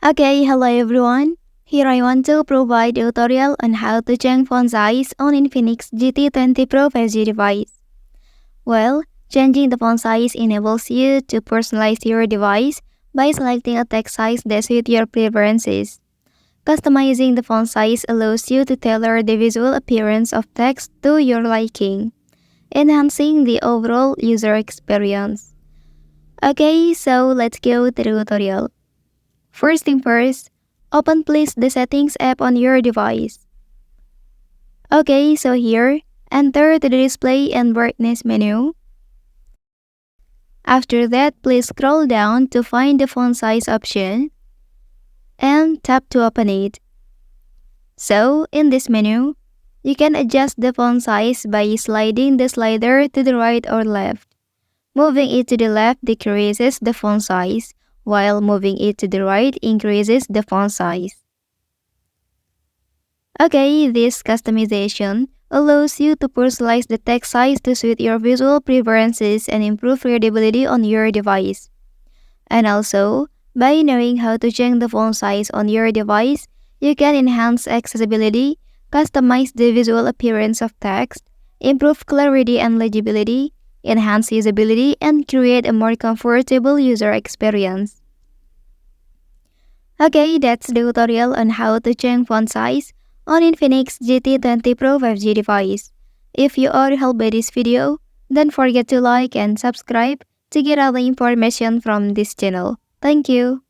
Okay, hello everyone. Here I want to provide a tutorial on how to change font size on Infinix GT20 Pro 5G device. Well, changing the font size enables you to personalize your device by selecting a text size that suits your preferences. Customizing the font size allows you to tailor the visual appearance of text to your liking, enhancing the overall user experience. Okay, so let's go to the tutorial. First thing first, open please the settings app on your device. Okay, so here, enter the display and brightness menu. After that, please scroll down to find the font size option and tap to open it. So, in this menu, you can adjust the font size by sliding the slider to the right or left. Moving it to the left decreases the font size, while moving it to the right increases the font size. Okay, this customization allows you to personalize the text size to suit your visual preferences and improve readability on your device. And also, by knowing how to change the font size on your device, you can enhance accessibility, customize the visual appearance of text, improve clarity and legibility, enhance usability, and create a more comfortable user experience. Okay, that's the tutorial on how to change font size on Infinix GT20 Pro 5G device. If you are helped by this video, don't forget to like and subscribe to get other information from this channel. Thank you.